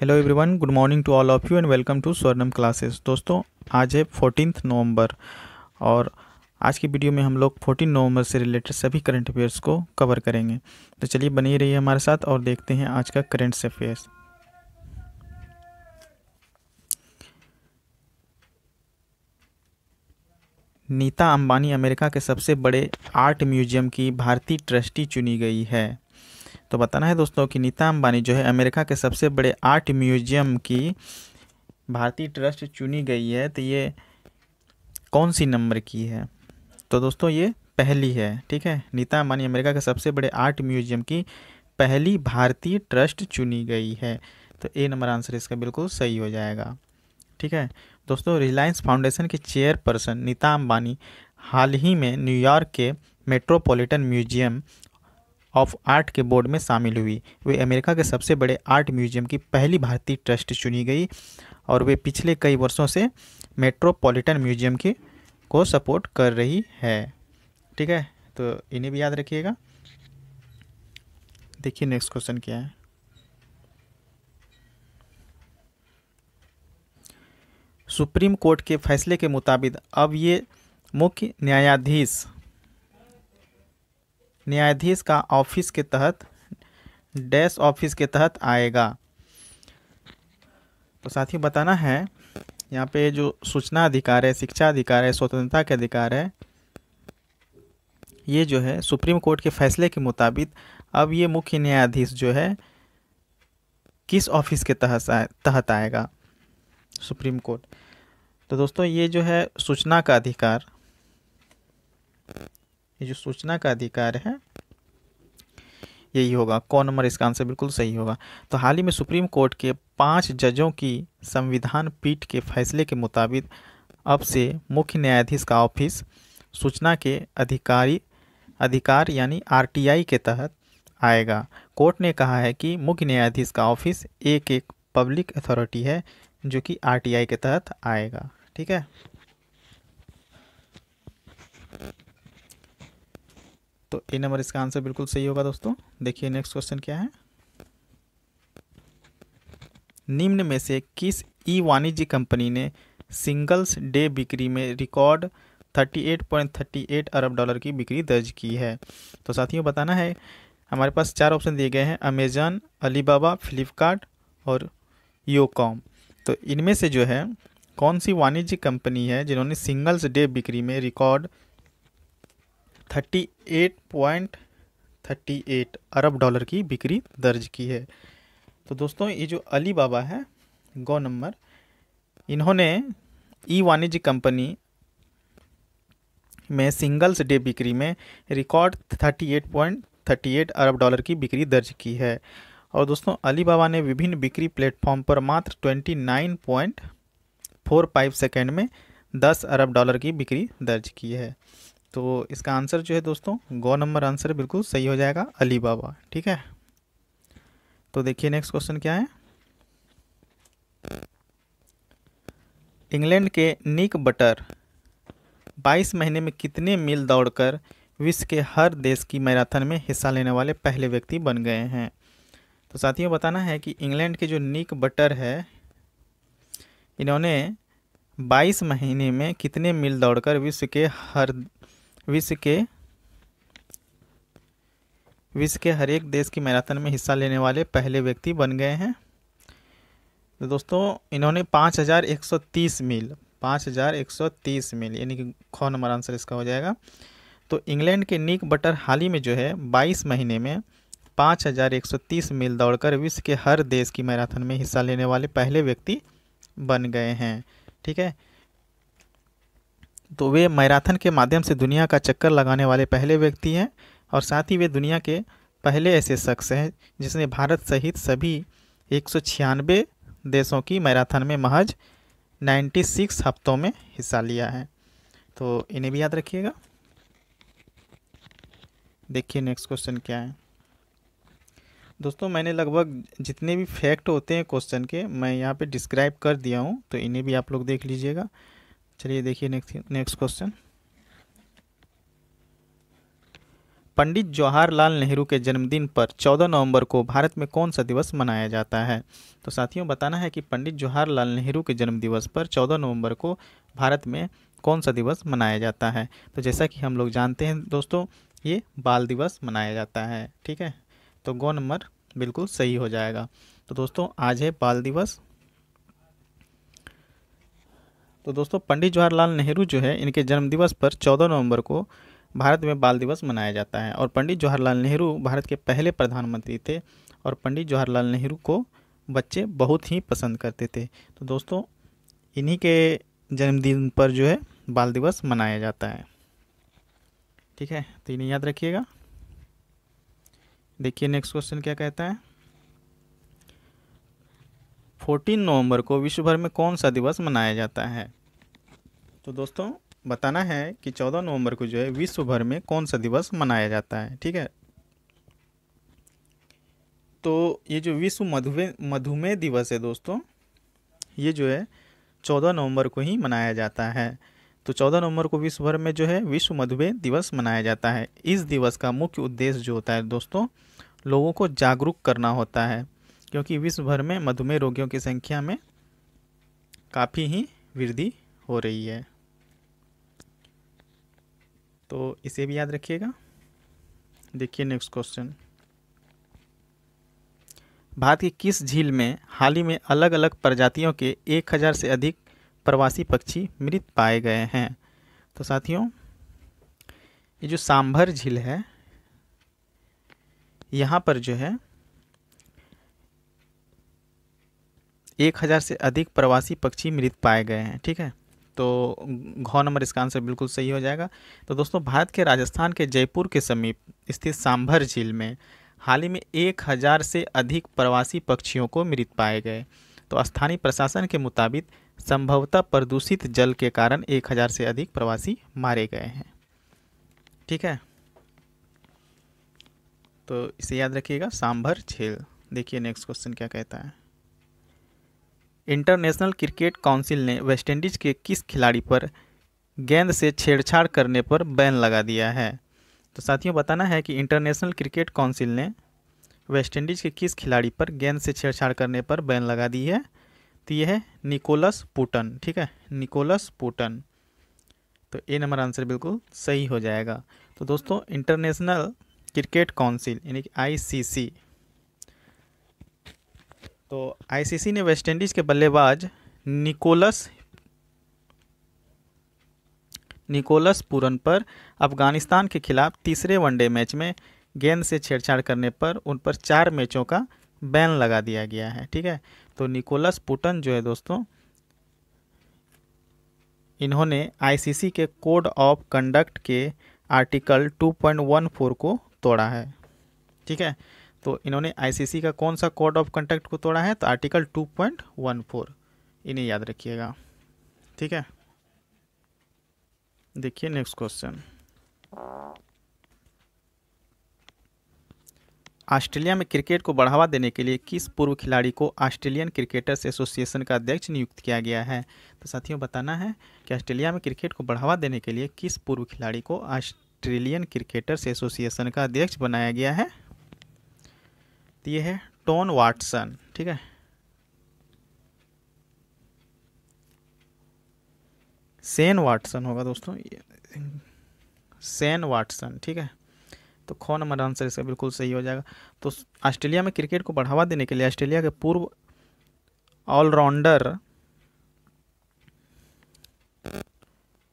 Hello everyone, good morning to all of you and welcome to Swarnam classes. दोस्तों, आज है 14 नवंबर और आज की वीडियो में हम लोग 14 नवंबर से रिलेटेड सभी करंट अफेयर्स को कवर करेंगे। तो चलिए बनी रहिए हमारे साथ और देखते हैं आज का current affairs. Nita Ambani America के सबसे बड़े आर्ट म्यूजियम की भारतीय ट्रस्टी चुनी गई है। तो बताना है दोस्तों कि नीता अंबानी जो है अमेरिका के सबसे बड़े आर्ट म्यूजियम की भारतीय ट्रस्ट चुनी गई है। तो ये कौन सी नंबर की है? तो दोस्तों ये पहली है। ठीक है, नीता अंबानी अमेरिका के सबसे बड़े आर्ट म्यूजियम की पहली भारतीय ट्रस्ट चुनी गई है। तो ए नंबर आंसर इसका बिल्कुल सही हो जाएगा। ठीक है दोस्तों, रिलायंस फाउंडेशन के चेयरपर्सन नीता अंबानी हाल ही में न्यूयॉर्क के मेट्रोपॉलिटन म्यूजियम ऑफ आर्ट के बोर्ड में शामिल हुई। वे अमेरिका के सबसे बड़े आर्ट म्यूजियम की पहली भारतीय ट्रस्ट चुनी गई और वे पिछले कई वर्षों से मेट्रोपॉलिटन म्यूजियम की को सपोर्ट कर रही है। ठीक है, तो इन्हें भी याद रखिएगा। देखिए नेक्स्ट क्वेश्चन क्या है। सुप्रीम कोर्ट के फैसले के मुताबिक अब ये मुख्य न्यायाधीश का ऑफिस के तहत डैश ऑफिस के तहत आएगा। तो साथियों बताना है, यहाँ पे जो सूचना अधिकार है, शिक्षा अधिकार है, स्वतंत्रता के अधिकार है, ये जो है सुप्रीम कोर्ट के फैसले के मुताबिक अब ये मुख्य न्यायाधीश जो है किस ऑफिस के तहत आएगा? Supreme court. तो दोस्तों ये जो है सूचना का अधिकार, ये जो सूचना का अधिकार है यही होगा। कौन नंबर इसका आंसर बिल्कुल सही होगा। तो हाल ही में सुप्रीम कोर्ट के 5 जजों की संविधान पीठ के फैसले के मुताबिक अब से मुख्य न्यायाधीश का ऑफिस सूचना के अधिकार यानी आरटीआई के तहत आएगा। कोर्ट ने कहा है कि मुख्य न्यायाधीश का ऑफिस एक पब्लिक अथॉरिटी है जो कि आरटीआई के तहत आएगा। ठीक है, तो ए नंबर इसका आंसर बिल्कुल सही होगा। दोस्तों देखिए नेक्स्ट क्वेश्चन क्या है। निम्न में से किस ई वाणिज्य कंपनी ने सिंगल्स डे बिक्री में रिकॉर्ड 38.38 अरब डॉलर की बिक्री दर्ज की है? तो साथियों बताना है, हमारे पास 4 ऑप्शन दिए गए हैं, अमेजन, अलीबाबा, फ्लिपकार्ट और योकॉम। तो इनमें से जो है कौन सी वाणिज्य कंपनी है जिन्होंने सिंगल्स डे बिक्री में रिकॉर्ड 38.38 अरब डॉलर की बिक्री दर्ज की है? तो दोस्तों ये जो अलीबाबा है, गो नंबर, इन्होंने ई वाणिज्य कंपनी में सिंगल्स डे बिक्री में रिकॉर्ड 38.38 अरब डॉलर की बिक्री दर्ज की है। और दोस्तों अलीबाबा ने विभिन्न बिक्री प्लेटफॉर्म पर मात्र 29.45 सेकेंड में 10 अरब डॉलर की बिक्री दर्ज की है। तो इसका आंसर जो है दोस्तों गो नंबर आंसर बिल्कुल सही हो जाएगा, अलीबाबा। ठीक है, तो देखिए नेक्स्ट क्वेश्चन क्या है। इंग्लैंड के निक बटर 22 महीने में कितने मील दौड़कर विश्व के हर देश की मैराथन में हिस्सा लेने वाले पहले व्यक्ति बन गए हैं? तो साथियों बताना है कि इंग्लैंड के जो निक बटर है, इन्होंने 22 महीने में कितने मील दौड़कर विश्व के हर एक देश की मैराथन में हिस्सा लेने वाले पहले व्यक्ति बन गए हैं? तो दोस्तों इन्होंने 5130 मील यानी कि ख नंबर आंसर इसका हो जाएगा। तो इंग्लैंड के निक बटर हाल ही में जो है 22 महीने में 5130 मील दौड़कर विश्व के हर देश की मैराथन में हिस्सा लेने वाले पहले व्यक्ति बन गए हैं। ठीक है, तो वे मैराथन के माध्यम से दुनिया का चक्कर लगाने वाले पहले व्यक्ति हैं और साथ ही वे दुनिया के पहले ऐसे शख्स हैं जिसने भारत सहित सभी 196 देशों की मैराथन में महज 96 हफ्तों में हिस्सा लिया है। तो इन्हें भी याद रखिएगा। देखिए नेक्स्ट क्वेश्चन क्या है। दोस्तों मैंने लगभग जितने भी फैक्ट होते हैं क्वेश्चन के मैं यहाँ पे डिस्क्राइब कर दिया हूँ, तो इन्हें भी आप लोग देख लीजिएगा। चलिए देखिए नेक्स्ट क्वेश्चन। पंडित जवाहरलाल नेहरू के जन्मदिन पर 14 नवंबर को भारत में कौन सा दिवस मनाया जाता है? तो साथियों बताना है कि पंडित जवाहरलाल नेहरू के जन्म दिवस पर 14 नवंबर को भारत में कौन सा दिवस मनाया जाता है? तो जैसा कि हम लोग जानते हैं दोस्तों, ये बाल दिवस मनाया जाता है। ठीक है, तो गौ नंबर बिल्कुल सही हो जाएगा। तो दोस्तों आज है बाल दिवस। तो दोस्तों पंडित जवाहरलाल नेहरू जो है, इनके जन्मदिवस पर 14 नवंबर को भारत में बाल दिवस मनाया जाता है। और पंडित जवाहरलाल नेहरू भारत के पहले प्रधानमंत्री थे और पंडित जवाहरलाल नेहरू को बच्चे बहुत ही पसंद करते थे। तो दोस्तों इन्हीं के जन्मदिन पर जो है बाल दिवस मनाया जाता है। ठीक है, तो इन्हें याद रखिएगा। देखिए नेक्स्ट क्वेश्चन क्या कहता है। 14 नवंबर को विश्व भर में कौन सा दिवस मनाया जाता है? तो दोस्तों बताना है कि 14 नवंबर को जो है विश्व भर में कौन सा दिवस मनाया जाता है। ठीक है, तो ये जो विश्व मधुमेह दिवस है दोस्तों, ये जो है 14 नवंबर को ही मनाया जाता है। तो 14 नवंबर को विश्व भर में जो है विश्व मधुमेह दिवस मनाया जाता है। इस दिवस का मुख्य उद्देश्य जो होता है दोस्तों, लोगों को जागरूक करना होता है, क्योंकि विश्व भर में मधुमेह रोगियों की संख्या में काफ़ी ही वृद्धि हो रही है। तो इसे भी याद रखिएगा। देखिए नेक्स्ट क्वेश्चन। भारत की किस झील में हाल ही में अलग अलग प्रजातियों के 1000 से अधिक प्रवासी पक्षी मृत पाए गए हैं? तो साथियों ये जो सांभर झील है, यहाँ पर जो है 1000 से अधिक प्रवासी पक्षी मृत पाए गए हैं। ठीक है, तो घ नंबर इसका आंसर बिल्कुल सही हो जाएगा। तो दोस्तों भारत के राजस्थान के जयपुर के समीप स्थित सांभर झील में हाल ही में 1000 से अधिक प्रवासी पक्षियों को मृत पाए गए। तो स्थानीय प्रशासन के मुताबिक संभवतः प्रदूषित जल के कारण 1000 से अधिक प्रवासी मारे गए हैं। ठीक है, तो इसे याद रखिएगा, सांभर झील। देखिए नेक्स्ट क्वेश्चन क्या कहता है। इंटरनेशनल क्रिकेट काउंसिल ने वेस्टइंडीज के किस खिलाड़ी पर गेंद से छेड़छाड़ करने पर बैन लगा दिया है? तो साथियों बताना है कि इंटरनेशनल क्रिकेट काउंसिल ने वेस्टइंडीज के किस खिलाड़ी पर गेंद से छेड़छाड़ करने पर बैन लगा दी है? तो ये है निकोलस पूटन। ठीक है, निकोलस पूटन। तो ए नंबर आंसर बिल्कुल सही हो जाएगा। तो दोस्तों इंटरनेशनल क्रिकेट काउंसिल यानी कि आईसीसी, तो आईसीसी ने वेस्टइंडीज के बल्लेबाज निकोलस पूरन पर अफगानिस्तान के खिलाफ तीसरे वनडे मैच में गेंद से छेड़छाड़ करने पर उन पर 4 मैचों का बैन लगा दिया गया है। ठीक है, तो निकोलस पूटन जो है दोस्तों, इन्होंने आईसीसी के कोड ऑफ कंडक्ट के आर्टिकल 2.14 को तोड़ा है। ठीक है, तो इन्होंने आईसीसी का कौन सा कोड ऑफ कंडक्ट को तोड़ा है? तो आर्टिकल 2.14, इन्हें याद रखिएगा। ठीक है, देखिए नेक्स्ट क्वेश्चन। ऑस्ट्रेलिया में क्रिकेट को बढ़ावा देने के लिए किस पूर्व खिलाड़ी को ऑस्ट्रेलियन क्रिकेटर्स एसोसिएशन का अध्यक्ष नियुक्त किया गया है? तो साथियों बताना है कि ऑस्ट्रेलिया में क्रिकेट को बढ़ावा देने के लिए किस पूर्व खिलाड़ी को ऑस्ट्रेलियन क्रिकेटर्स एसोसिएशन का अध्यक्ष बनाया गया है? तो ये है टोन वाटसन। ठीक है, सेन वाटसन होगा दोस्तों, सेन वाटसन। ठीक है, तो ख नंबर आंसर इसका बिल्कुल सही हो जाएगा। तो ऑस्ट्रेलिया में क्रिकेट को बढ़ावा देने के लिए ऑस्ट्रेलिया के पूर्व ऑलराउंडर,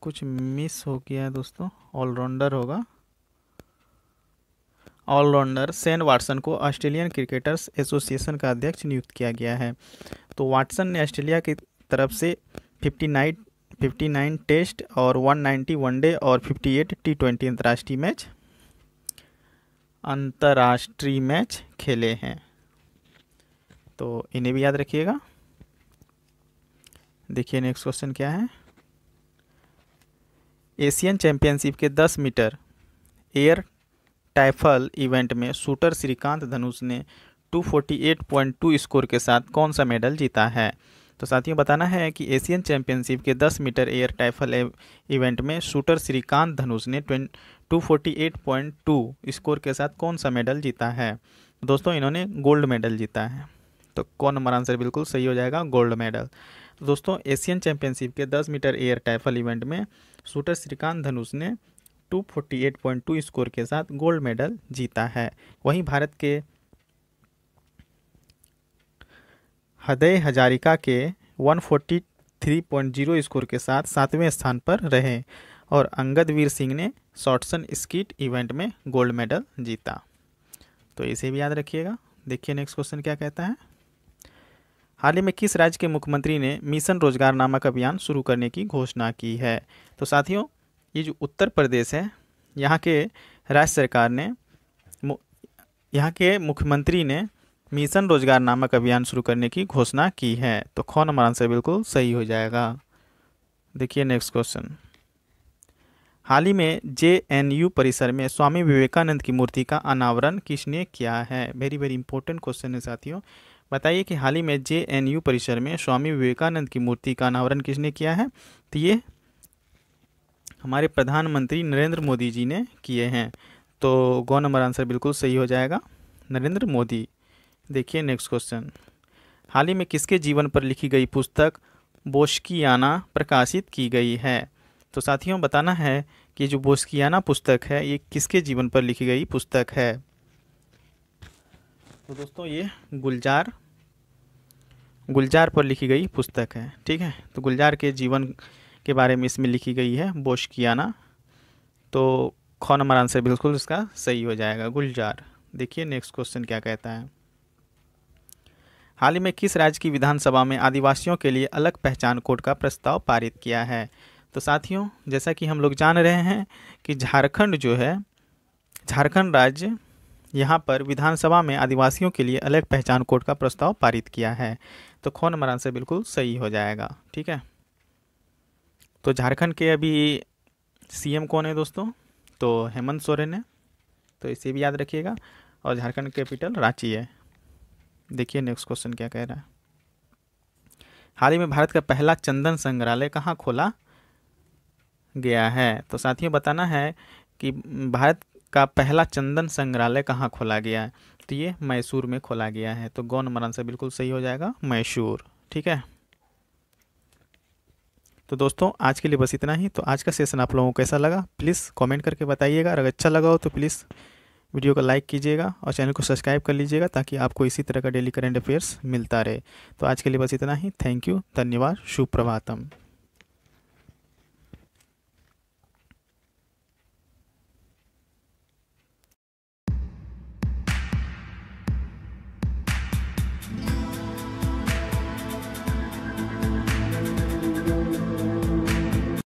कुछ मिस हो गया है दोस्तों, ऑलराउंडर होगा, ऑलराउंडर सेन वाटसन को ऑस्ट्रेलियन क्रिकेटर्स एसोसिएशन का अध्यक्ष नियुक्त किया गया है। तो वाटसन ने ऑस्ट्रेलिया की तरफ से 59 टेस्ट और 190 वनडे और 58 T20 अंतर्राष्ट्रीय मैच खेले हैं। तो इन्हें भी याद रखिएगा। देखिए नेक्स्ट क्वेश्चन क्या है। एशियन चैंपियनशिप के 10 मीटर एयर टाइफल इवेंट में शूटर श्रीकांत धनुष ने 248.2 स्कोर के साथ कौन सा मेडल जीता है? तो साथियों बताना है कि एशियन चैंपियनशिप के 10 मीटर एयर टाइफल इवेंट में शूटर श्रीकांत धनुष ने 248.2 स्कोर के साथ कौन सा मेडल जीता है? दोस्तों इन्होंने गोल्ड मेडल जीता है। तो कौन हमारा आंसर बिल्कुल सही हो जाएगा, गोल्ड मेडल। तो दोस्तों एशियन चैंपियनशिप के 10 मीटर एयर टाइफल इवेंट में शूटर श्रीकांत धनुष ने 248.2 स्कोर के साथ गोल्ड मेडल जीता है। वहीं भारत के हृदय हजारिका के 143.0 स्कोर के साथ 7वें स्थान पर रहे और अंगदवीर सिंह ने शॉर्टसन स्कीट इवेंट में गोल्ड मेडल जीता। तो इसे भी याद रखिएगा। देखिए नेक्स्ट क्वेश्चन क्या कहता है। हाल ही में किस राज्य के मुख्यमंत्री ने मिशन रोजगार नामक अभियान शुरू करने की घोषणा की है? तो साथियों ये जो उत्तर प्रदेश है, यहाँ के राज्य सरकार ने, यहाँ के मुख्यमंत्री ने मिशन रोजगार नामक अभियान शुरू करने की घोषणा की है। तो कौन हमारा आंसर बिल्कुल सही हो जाएगा। देखिए नेक्स्ट क्वेश्चन। हाल ही में JNU परिसर में स्वामी विवेकानंद की मूर्ति का अनावरण किसने किया है? वेरी वेरी इंपॉर्टेंट क्वेश्चन है साथियों। बताइए कि हाल ही में JNU परिसर में स्वामी विवेकानंद की मूर्ति का अनावरण किसने किया है? तो ये हमारे प्रधानमंत्री नरेंद्र मोदी जी ने किए हैं। तो गौ नंबर आंसर बिल्कुल सही हो जाएगा, नरेंद्र मोदी। देखिए नेक्स्ट क्वेश्चन। हाल ही में किसके जीवन पर लिखी गई पुस्तक बोस्कियाना प्रकाशित की गई है? तो साथियों बताना है कि जो बोस्कियाना पुस्तक है ये किसके जीवन पर लिखी गई पुस्तक है? तो दोस्तों ये गुलजार पर लिखी गई पुस्तक है। ठीक है, तो गुलजार के जीवन के बारे में इसमें लिखी गई है बोस्कियाना। तो ख नंबर आंसर बिल्कुल इसका सही हो जाएगा, गुलजार। देखिए नेक्स्ट क्वेश्चन क्या कहता है। हाल ही में किस राज्य की विधानसभा में आदिवासियों के लिए अलग पहचान कोड का प्रस्ताव पारित किया है? तो साथियों जैसा कि हम लोग जान रहे हैं कि झारखंड जो है, झारखंड राज्य यहाँ पर विधानसभा में आदिवासियों के लिए अलग पहचान कोड का प्रस्ताव पारित किया है। तो ख नंबर आंसर बिल्कुल सही हो जाएगा। ठीक है, तो झारखंड के अभी CM कौन है दोस्तों? तो हेमंत सोरेन है। तो इसे भी याद रखिएगा। और झारखंड कैपिटल रांची है। देखिए नेक्स्ट क्वेश्चन क्या कह रहा है। हाल ही में भारत का पहला चंदन संग्रहालय कहाँ खोला गया है? तो साथियों बताना है कि भारत का पहला चंदन संग्रहालय कहाँ खोला गया है? तो ये मैसूर में खोला गया है। तो गौ नंबर आंसर बिल्कुल सही हो जाएगा, मैसूर। ठीक है, तो दोस्तों आज के लिए बस इतना ही। तो आज का सेशन आप लोगों को कैसा लगा प्लीज़ कमेंट करके बताइएगा। अगर अच्छा लगा हो तो प्लीज़ वीडियो को लाइक कीजिएगा और चैनल को सब्सक्राइब कर लीजिएगा ताकि आपको इसी तरह का डेली करंट अफेयर्स मिलता रहे। तो आज के लिए बस इतना ही। थैंक यू, धन्यवाद, शुभ प्रभातम।